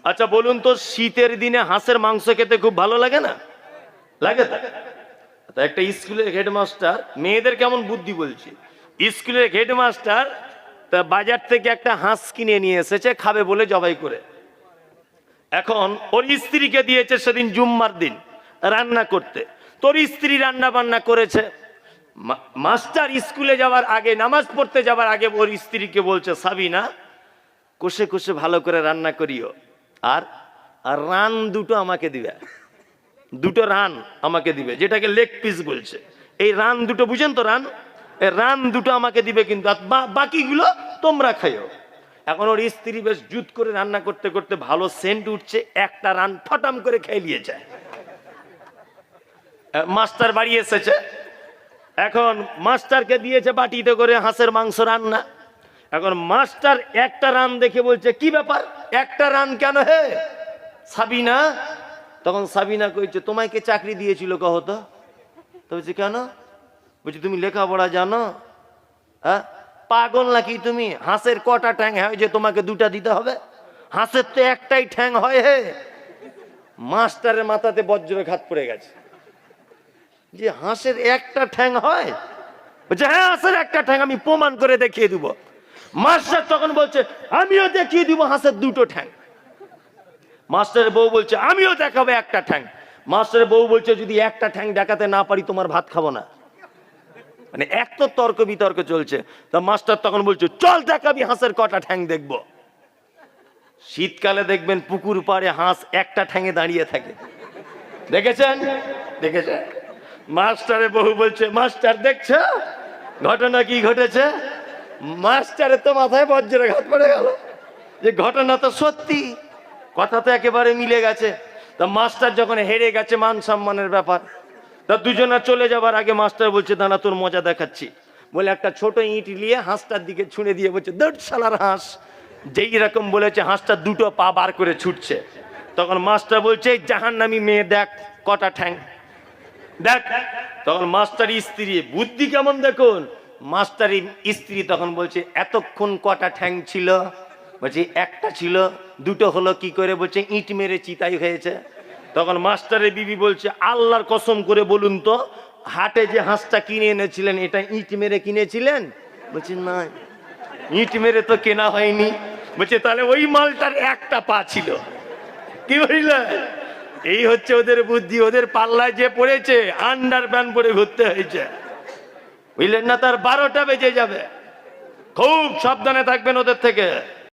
আচ্ছা বলুন তো, শীতের দিনে হাঁসের মাংস খেতে খুব ভালো লাগে না? লাগে তো? একটা স্কুলের হেডমাস্টার, মেয়েদের কেমন বুদ্ধি বলছি, স্কুলের হেডমাস্টার তা বাজার থেকে একটা হাঁস কিনে নিয়ে এসেছে, খাবে বলে জবাই করে। এখন ওর স্ত্রীকে দিয়েছে সেদিন জুম্মার দিন রান্না করতে। তোর স্ত্রী রান্না বান্না করেছে, মাস্টার স্কুলে যাওয়ার আগে, নামাজ পড়তে যাওয়ার আগে ওর স্ত্রীকে বলছে, সাবিনা কষে কষে ভালো করে রান্না করিও, আর রান দুটো আমাকে দিবে, দুটো রান আমাকে দিবে, যেটাকে লেগ পিস বলছে। এই রান দুটো বুঝেন তো, রান দুটো আমাকে দিবে, কিন্তু বাকিগুলো তোমরা খাইও। এখন ওর স্ত্রী বেশ জুত করে রান্না করতে করতে ভালো সেন্ট উঠছে, একটা রান ফটাম করে খেয়ে নিয়েছে। মাস্টার বাড়ি এসেছে, এখন মাস্টারকে দিয়েছে বাটিতে করে হাঁসের মাংস রান্না। এখন মাস্টার একটা রান দেখে বলছে, কি ব্যাপার, একটা রান কেন হে সাবিনা? তখন সাবিনা কইছে, তোমায় কে চাকরি দিয়েছিল কহ তো? বলছে কেন? বলছি তুমি লেখাপড়া জানো? হ্যাঁ, পাগল নাকি তুমি? হাঁসের কটা ঠ্যাং হয় যে তোমাকে দুটা দিতে হবে? হাঁসের তো একটাই ঠ্যাং হয় হে। মাস্টারের মাথাতে বজ্রঘাত পড়ে গেছে, যে হাঁসের একটা ঠ্যাং হয়? বলছে হ্যাঁ, হাঁসের একটা ঠ্যাং, আমি প্রমাণ করে দেখিয়ে দিব। মাস্টার তখন বলছে, আমিও দেখিয়ে দিব হাঁসের দুটো ঠ্যাং। মাস্টারের বউ বলছে, আমিও দেখাবো একটা ঠ্যাং। মাস্টারের বউ বলছে, যদি একটা ঠ্যাং দেখাতে না পারি তোমার ভাত খাবো না। মানে এক তো তর্ক বিতর্ক চলছে। তা মাস্টার তখন বলছে, চল দেখাবি হাঁসের কটা ঠ্যাং দেখবো। শীতকালে দেখবেন পুকুর পাড়ে হাঁস একটা ঠ্যাঙে দাঁড়িয়ে থাকে, দেখেছেন? দেখেছেন? মাস্টারের বউ বলছে, মাস্টার দেখছো ঘটনা কি ঘটেছে? মাস্টারের তো মাথায় বজ্রঘাত পড়ে গেল, যে ঘটনা তো সত্যি, কথা তো একেবারে মিলে গেছে। তা মাস্টার যখন হেরে গেছে, মান সম্মানের ব্যাপার, তা দুজনা চলে যাবার আগে মাস্টার বলছে, দাঁড়া তোর মজা দেখাচ্ছি। বলে একটা ছোট ইট নিয়ে হাঁসটার দিকে ছুঁড়ে দিয়ে বলছে, দৌড় শালার হাঁস। যেই রকম বলেছে, হাঁসটা দুটো পা বার করে ছুটছে। তখন মাস্টার বলছে, জাহান্নামী মেয়ে দেখ কটা ঠ্যাং দেখ। তখন মাস্টার স্ত্রী বুদ্ধি কেমন দেখুন, মাস্টারি স্ত্রী তখন বলছে, এতক্ষণ কটা ঠ্যাং ছিল? বলছে একটা ছিল, দুটো হলো কি করে? বলছে ইট মেরে চিতাই হয়েছে। তখন মাস্টারের বিবি বলছে, আল্লাহর কসম করে বলুন তো, হাটে যে হাঁসটা কিনে এনেছিলেন এটা ইট মেরে কিনেছিলেন? বলছে না, ইট মেরে তো কেনা হয়নি। বলছে তাহলে ওই মালটার একটা পা ছিল। কি বললে? এই হচ্ছে ওদের বুদ্ধি, ওদের পাল্লায় যে পড়েছে আন্ডার প্যান্ট পরে ঘুরতে হয়েছে, বুঝলেন না? তার 12টা বেজে যাবে, খুব সাবধানে থাকবেন ওদের থেকে।